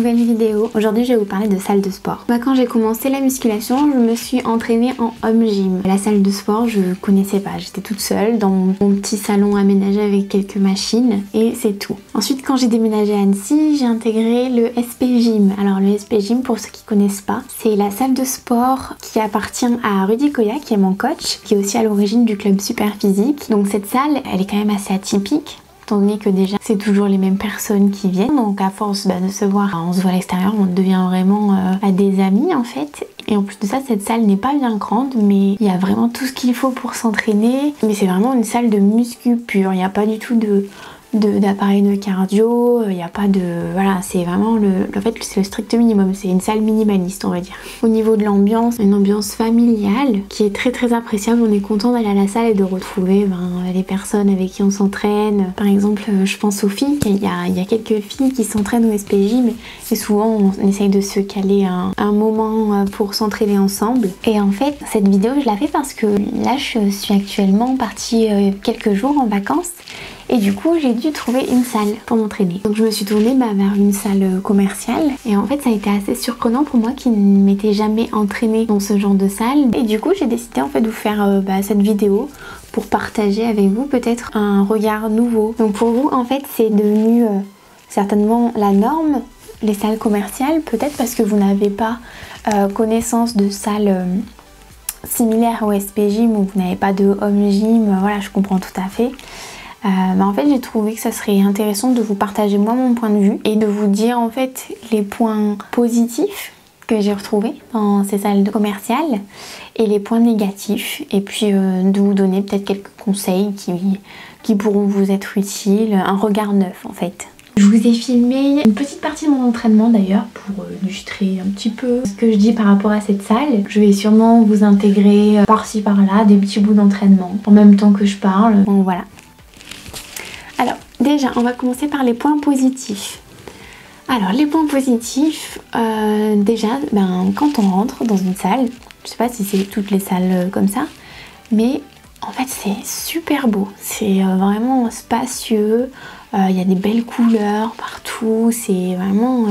nouvelle vidéo. Aujourd'hui je vais vous parler de salle de sport. Quand j'ai commencé la musculation, je me suis entraînée en home gym. La salle de sport je connaissais pas, j'étais toute seule dans mon petit salon aménagé avec quelques machines et c'est tout. Ensuite quand j'ai déménagé à Annecy, j'ai intégré le SP Gym. Alors le SP Gym, pour ceux qui connaissent pas, c'est la salle de sport qui appartient à Rudy Koya, qui est mon coach, qui est aussi à l'origine du club Super Physique. Donc cette salle, elle est quand même assez atypique, étant donné que déjà c'est toujours les mêmes personnes qui viennent, donc à force de se voir, on se voit à l'extérieur, on devient vraiment des amis en fait. Et en plus de ça, cette salle n'est pas bien grande, mais il y a vraiment tout ce qu'il faut pour s'entraîner. Mais c'est vraiment une salle de muscu pure, il n'y a pas du tout d'appareil de cardio, il n'y a pas de... Voilà, c'est vraiment en fait c'est le strict minimum, c'est une salle minimaliste on va dire. Au niveau de l'ambiance, une ambiance familiale qui est très appréciable, on est content d'aller à la salle et de retrouver les personnes avec qui on s'entraîne. Par exemple, je pense aux filles, il y a quelques filles qui s'entraînent au SPJ, mais souvent on essaye de se caler un moment pour s'entraîner ensemble. Et en fait, cette vidéo je la fais parce que là je suis actuellement partie quelques jours en vacances. Et du coup j'ai dû trouver une salle pour m'entraîner. Donc je me suis tournée vers une salle commerciale. Et en fait ça a été assez surprenant pour moi qui ne m'étais jamais entraînée dans ce genre de salle. Et du coup j'ai décidé en fait de vous faire cette vidéo pour partager avec vous peut-être un regard nouveau. Donc pour vous en fait c'est devenu certainement la norme, les salles commerciales. Peut-être parce que vous n'avez pas connaissance de salles similaires au SP Gym ou vous n'avez pas de home gym. Voilà, je comprends tout à fait. En fait j'ai trouvé que ça serait intéressant de vous partager moi mon point de vue et de vous dire en fait les points positifs que j'ai retrouvés dans ces salles commerciales et les points négatifs, et puis de vous donner peut-être quelques conseils qui pourront vous être utiles, un regard neuf en fait. Je vous ai filmé une petite partie de mon entraînement d'ailleurs pour illustrer un petit peu ce que je dis par rapport à cette salle. Je vais sûrement vous intégrer par-ci par-là des petits bouts d'entraînement en même temps que je parle, donc voilà. Alors déjà on va commencer par les points positifs. Alors les points positifs, déjà quand on rentre dans une salle, je sais pas si c'est toutes les salles comme ça, mais en fait c'est super beau, c'est vraiment spacieux, il y a des belles couleurs partout, c'est vraiment...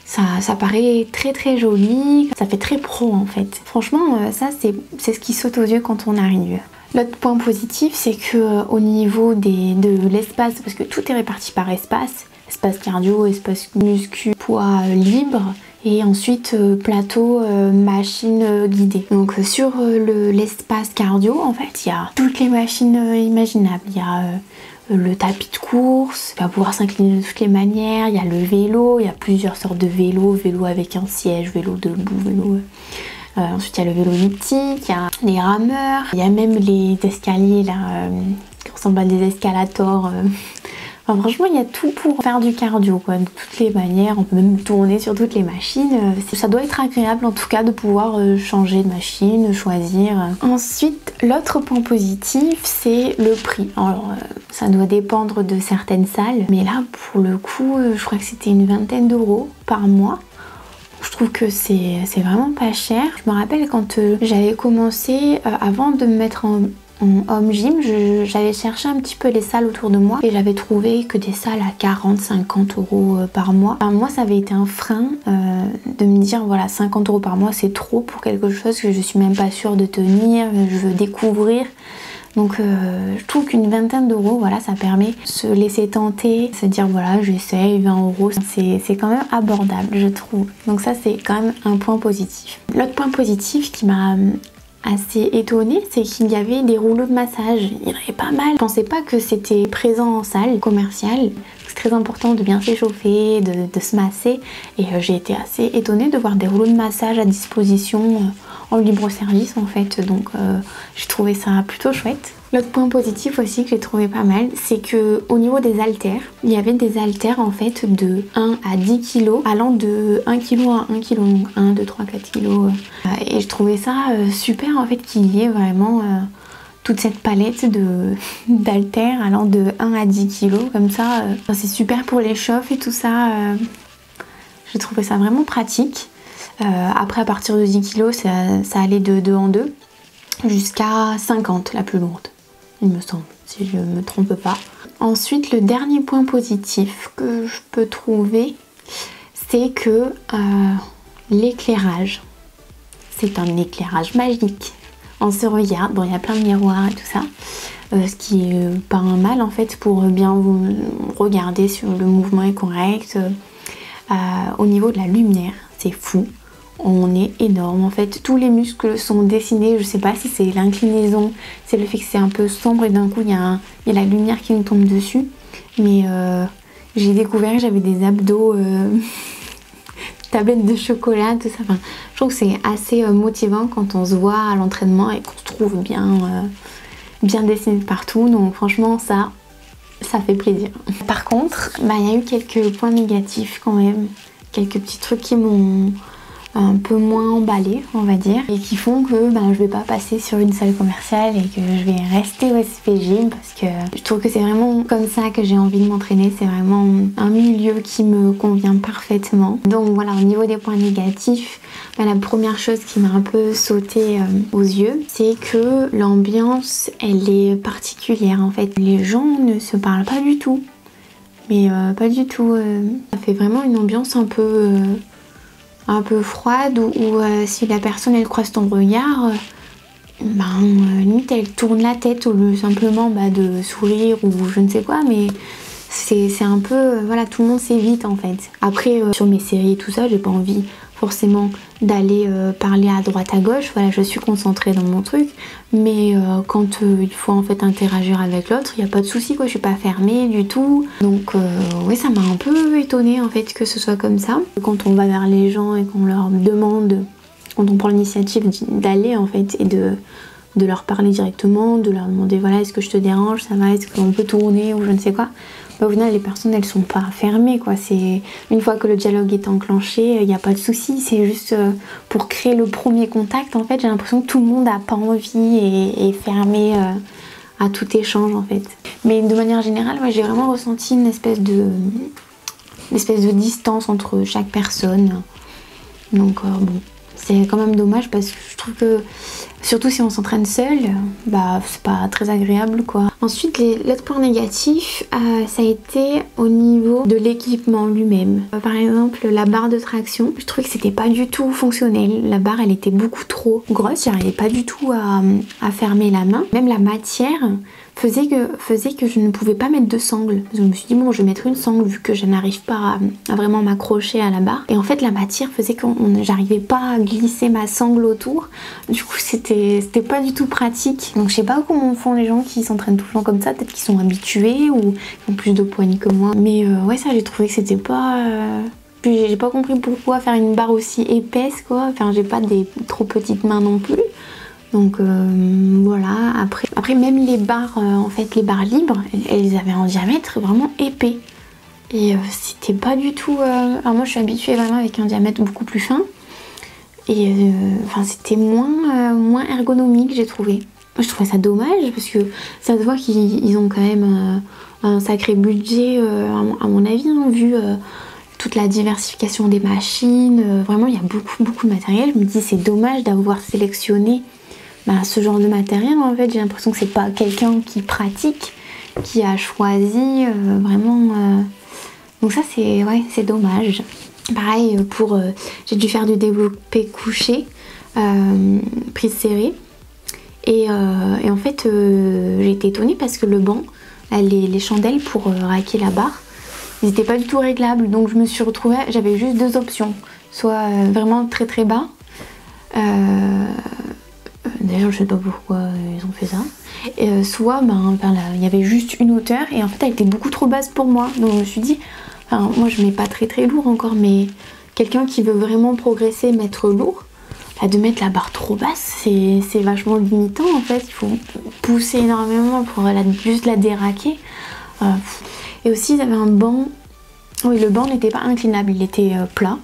ça paraît très joli, ça fait très pro en fait. Franchement ça c'est ce qui saute aux yeux quand on arrive. L'autre point positif, c'est que au niveau de l'espace, parce que tout est réparti par espace cardio, espace muscu, poids libre, et ensuite plateau, machine guidée. Donc sur l'espace cardio, en fait, il y a toutes les machines imaginables. Il y a le tapis de course, on va pouvoir s'incliner de toutes les manières, il y a le vélo, il y a plusieurs sortes de vélos, vélo avec un siège, vélo debout, vélo... ensuite il y a le vélo elliptique, il y a les rameurs, il y a même les escaliers là qui ressemblent à des escalators. Enfin, franchement il y a tout pour faire du cardio quoi, de toutes les manières, on peut même tourner sur toutes les machines. Ça doit être agréable en tout cas de pouvoir changer de machine, choisir. Ensuite l'autre point positif c'est le prix. Alors ça doit dépendre de certaines salles, mais là pour le coup je crois que c'était une vingtaine d'euros par mois. Je trouve que c'est vraiment pas cher. Je me rappelle quand j'avais commencé, avant de me mettre en home gym, j'avais cherché un petit peu les salles autour de moi et j'avais trouvé que des salles à 40-50 euros par mois. Enfin, moi ça avait été un frein de me dire voilà 50 euros par mois c'est trop pour quelque chose que je suis même pas sûre de tenir, je veux découvrir. Donc je trouve qu'une vingtaine d'euros, voilà, ça permet de se laisser tenter, se dire voilà j'essaye, 20 euros, c'est quand même abordable je trouve. Donc ça c'est quand même un point positif. L'autre point positif qui m'a assez étonnée, c'est qu'il y avait des rouleaux de massage, il y en avait pas mal. Je pensais pas que c'était présent en salle commerciale. C'est très important de bien s'échauffer, de se masser, et j'ai été assez étonnée de voir des rouleaux de massage à disposition en libre service en fait, donc j'ai trouvé ça plutôt chouette. L'autre point positif aussi que j'ai trouvé pas mal, c'est que au niveau des haltères, il y avait des haltères en fait de 1 à 10 kg, allant de 1 kg à 1 kg, donc 1, 2, 3, 4 kg. Et je trouvais ça super en fait qu'il y ait vraiment toute cette palette d'haltères allant de 1 à 10 kg comme ça. C'est super pour les chauffes et tout ça. J'ai trouvé ça vraiment pratique. Après à partir de 10 kg ça allait de 2 en 2 jusqu'à 50 la plus lourde, il me semble, si je me trompe pas. Ensuite le dernier point positif que je peux trouver, c'est que l'éclairage, c'est un éclairage magique. On se regarde, bon il y a plein de miroirs et tout ça, ce qui est pas un mal en fait pour bien vous regarder si le mouvement est correct. Au niveau de la lumière, c'est fou. On est énorme en fait, tous les muscles sont dessinés, je sais pas si c'est l'inclinaison, c'est le fait que c'est un peu sombre et d'un coup il y a la lumière qui nous tombe dessus, mais j'ai découvert que j'avais des abdos, tablettes de chocolat, tout ça, enfin, je trouve que c'est assez motivant quand on se voit à l'entraînement et qu'on se trouve bien dessiné partout, donc franchement ça fait plaisir. Par contre, il y a eu quelques points négatifs quand même, quelques petits trucs qui m'ont un peu moins emballé on va dire, et qui font que je vais pas passer sur une salle commerciale et que je vais rester au SP Gym parce que je trouve que c'est vraiment comme ça que j'ai envie de m'entraîner, c'est vraiment un milieu qui me convient parfaitement. Donc voilà, au niveau des points négatifs, la première chose qui m'a un peu sauté aux yeux, c'est que l'ambiance elle est particulière en fait, les gens ne se parlent pas du tout, mais pas du tout, ça fait vraiment une ambiance un peu froide où si la personne elle croise ton regard, limite elle tourne la tête au lieu simplement de sourire ou je ne sais quoi, mais c'est un peu, voilà, tout le monde s'évite en fait. Après sur mes séries et tout ça, j'ai pas envie forcément d'aller parler à droite à gauche, voilà, je suis concentrée dans mon truc, mais quand il faut en fait interagir avec l'autre, il n'y a pas de souci quoi, je suis pas fermée du tout, donc oui, ça m'a un peu étonnée en fait que ce soit comme ça. Quand on va vers les gens et qu'on leur demande, quand on prend l'initiative d'aller en fait et de leur parler directement, de leur demander voilà, est-ce que je te dérange, ça va, est-ce qu'on peut tourner ou je ne sais quoi, au final les personnes elles sont pas fermées quoi, c'est une fois que le dialogue est enclenché, il n'y a pas de souci, c'est juste pour créer le premier contact en fait, j'ai l'impression que tout le monde n'a pas envie et est fermé à tout échange en fait. Mais de manière générale, j'ai vraiment ressenti une espèce de distance entre chaque personne, donc bon, c'est quand même dommage parce que je trouve que surtout si on s'entraîne seul, c'est pas très agréable quoi. Ensuite, l'autre point négatif, ça a été au niveau de l'équipement lui-même. Par exemple, la barre de traction, je trouvais que c'était pas du tout fonctionnel. La barre, elle était beaucoup trop grosse, j'arrivais pas du tout à fermer la main. Même la matière faisait que je ne pouvais pas mettre de sangle. Je me suis dit bon, je vais mettre une sangle vu que je n'arrive pas à vraiment m'accrocher à la barre. Et en fait, la matière faisait que j'arrivais pas à glisser ma sangle autour. Du coup, c'était pas du tout pratique. Donc je sais pas comment font les gens qui s'entraînent tout le temps comme ça. Peut-être qu'ils sont habitués ou qui ont plus de poignée que moi. Mais ouais, ça j'ai trouvé que c'était pas... Puis j'ai pas compris pourquoi faire une barre aussi épaisse quoi. Enfin, j'ai pas des trop petites mains non plus. Donc voilà, après même les barres, en fait les barres libres, elles avaient un diamètre vraiment épais. Et c'était pas du tout... Alors moi je suis habituée vraiment avec un diamètre beaucoup plus fin. Et c'était moins ergonomique j'ai trouvé. Moi je trouvais ça dommage parce que ça se voit qu'ils ont quand même un sacré budget à mon avis, hein, vu toute la diversification des machines. Vraiment il y a beaucoup de matériel. Je me dis c'est dommage d'avoir sélectionné ce genre de matériel en fait. J'ai l'impression que c'est pas quelqu'un qui pratique qui a choisi vraiment donc ça c'est dommage. Pareil pour j'ai dû faire du développé couché prise serrée et en fait j'ai été étonnée parce que le banc, les chandelles pour raquer la barre, ils n'étaient pas du tout réglables, donc je me suis retrouvée, j'avais juste deux options, soit vraiment très bas, d'ailleurs je sais pas pourquoi ils ont fait ça, et, soit il y avait juste une hauteur et en fait elle était beaucoup trop basse pour moi, donc je me suis dit, moi je mets pas très lourd encore, mais quelqu'un qui veut vraiment progresser, mettre lourd, de mettre la barre trop basse c'est vachement limitant en fait, il faut pousser énormément pour juste la déraquer. Et aussi ils avaient un banc, oui le banc n'était pas inclinable, il était plat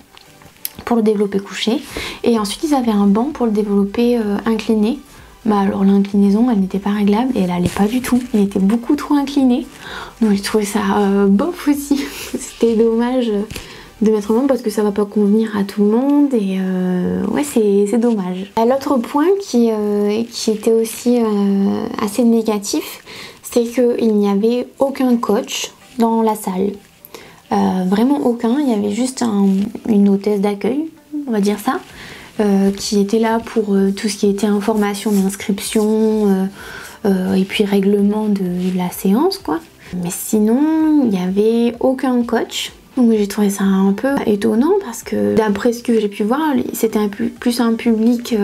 pour le développé couché, et ensuite ils avaient un banc pour le développé incliné. Alors l'inclinaison elle n'était pas réglable et elle allait pas du tout, il était beaucoup trop incliné, donc j'ai trouvé ça bof aussi. C'était dommage de mettre en banc parce que ça va pas convenir à tout le monde et ouais c'est dommage. L'autre point qui était aussi assez négatif, c'est qu'il n'y avait aucun coach dans la salle. Vraiment aucun. Il y avait juste une hôtesse d'accueil, on va dire ça, qui était là pour tout ce qui était information d'inscription et puis règlement de la séance, quoi. Mais sinon, il n'y avait aucun coach. Donc j'ai trouvé ça un peu étonnant parce que d'après ce que j'ai pu voir, c'était plus un public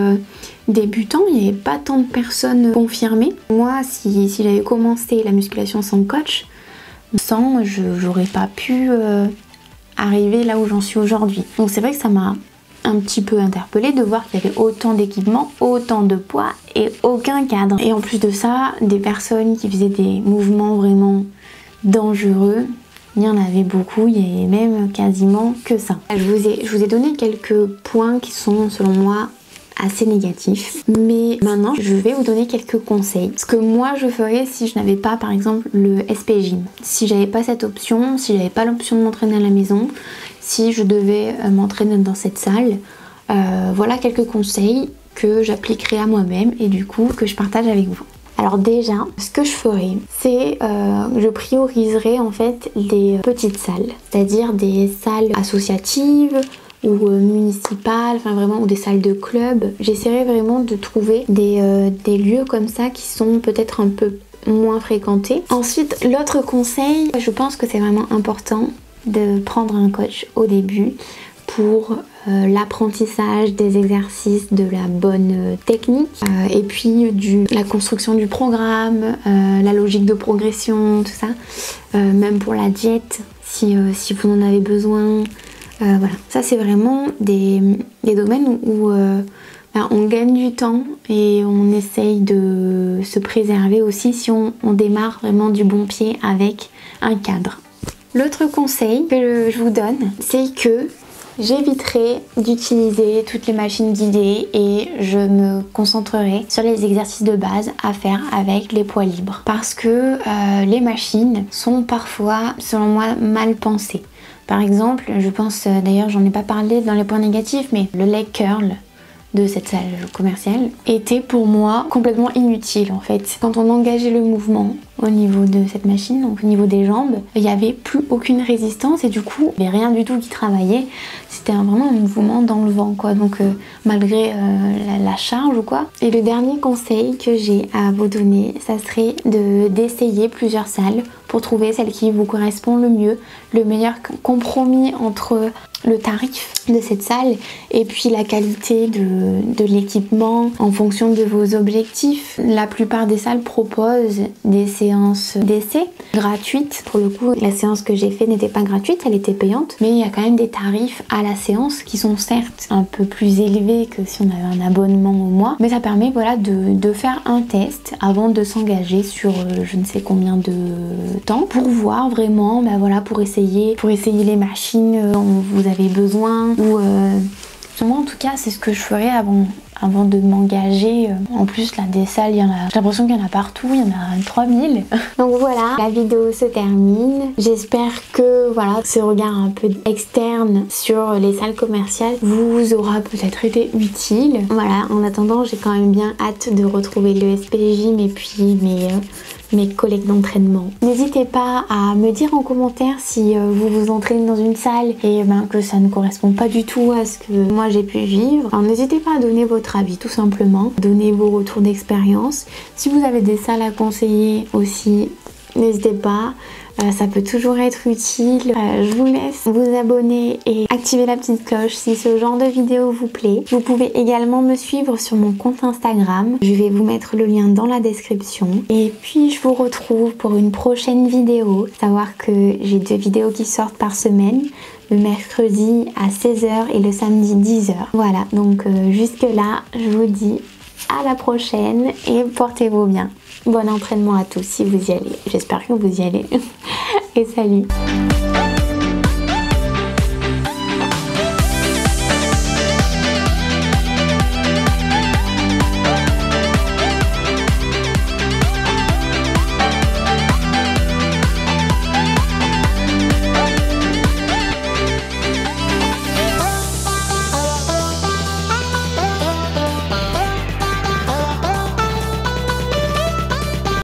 débutant, il n'y avait pas tant de personnes confirmées. Moi, si j'avais commencé la musculation sans coach, j'aurais pas pu arriver là où j'en suis aujourd'hui. Donc c'est vrai que ça m'a un petit peu interpellée de voir qu'il y avait autant d'équipements, autant de poids et aucun cadre. Et en plus de ça, des personnes qui faisaient des mouvements vraiment dangereux. Il y en avait beaucoup, il y avait même quasiment que ça. Je vous ai donné quelques points qui sont selon moi assez négatifs. Mais maintenant, je vais vous donner quelques conseils. Ce que moi je ferais si je n'avais pas par exemple le SP Gym. Si j'avais pas cette option, si j'avais pas l'option de m'entraîner à la maison, si je devais m'entraîner dans cette salle, voilà quelques conseils que j'appliquerai à moi-même et du coup que je partage avec vous. Alors déjà, ce que je ferais, c'est je prioriserais en fait les petites salles, c'est-à-dire des salles associatives ou municipales, enfin vraiment, ou des salles de club. J'essaierai vraiment de trouver des lieux comme ça qui sont peut-être un peu moins fréquentés. Ensuite, l'autre conseil, je pense que c'est vraiment important de prendre un coach au début pour l'apprentissage des exercices, de la bonne technique et puis la construction du programme, la logique de progression, tout ça, même pour la diète si vous en avez besoin. Voilà, ça c'est vraiment des domaines où on gagne du temps et on essaye de se préserver aussi si on démarre vraiment du bon pied avec un cadre. L'autre conseil que je vous donne, c'est que j'éviterai d'utiliser toutes les machines guidées et je me concentrerai sur les exercices de base à faire avec les poids libres. Parce que les machines sont parfois, selon moi, mal pensées. Par exemple, je pense, d'ailleurs j'en ai pas parlé dans les points négatifs, mais le leg curl de cette salle commerciale était pour moi complètement inutile en fait. Quand on engageait le mouvement au niveau de cette machine, donc au niveau des jambes, il n'y avait plus aucune résistance et du coup il n'y avait rien du tout qui travaillait. C'était vraiment un mouvement dans le vent quoi, donc malgré la charge ou quoi. Et le dernier conseil que j'ai à vous donner, ça serait d'essayer plusieurs salles pour trouver celle qui vous correspond le mieux, le meilleur compromis entre le tarif de cette salle et puis la qualité de l'équipement en fonction de vos objectifs. La plupart des salles proposent des séances d'essai gratuites. Pour le coup, la séance que j'ai faite n'était pas gratuite, elle était payante, mais il y a quand même des tarifs à la séance qui sont certes un peu plus élevés que si on avait un abonnement au mois, mais ça permet voilà, de faire un test avant de s'engager sur je ne sais combien de temps pour voir vraiment, voilà, pour essayer les machines dont vous avez besoin ou moi en tout cas c'est ce que je ferais avant de m'engager. En plus là des salles, j'ai l'impression qu'il y en a partout, il y en a 3000. Donc voilà, la vidéo se termine. J'espère que voilà, ce regard un peu externe sur les salles commerciales vous aura peut-être été utile. Voilà, en attendant j'ai quand même bien hâte de retrouver le SP Gym et puis mes collègues d'entraînement. N'hésitez pas à me dire en commentaire si vous vous entraînez dans une salle et que ça ne correspond pas du tout à ce que moi j'ai pu vivre. Alors n'hésitez pas à donner votre avis tout simplement, donner vos retours d'expérience. Si vous avez des salles à conseiller aussi, n'hésitez pas. Ça peut toujours être utile. Je vous laisse vous abonner et activer la petite cloche si ce genre de vidéo vous plaît. Vous pouvez également me suivre sur mon compte Instagram. Je vais vous mettre le lien dans la description. Et puis je vous retrouve pour une prochaine vidéo. Savoir que j'ai 2 vidéos qui sortent par semaine. Le mercredi à 16h et le samedi 10h. Voilà, donc jusque là, je vous dis à la prochaine et portez-vous bien. Bon entraînement à tous si vous y allez. J'espère que vous y allez. Et salut!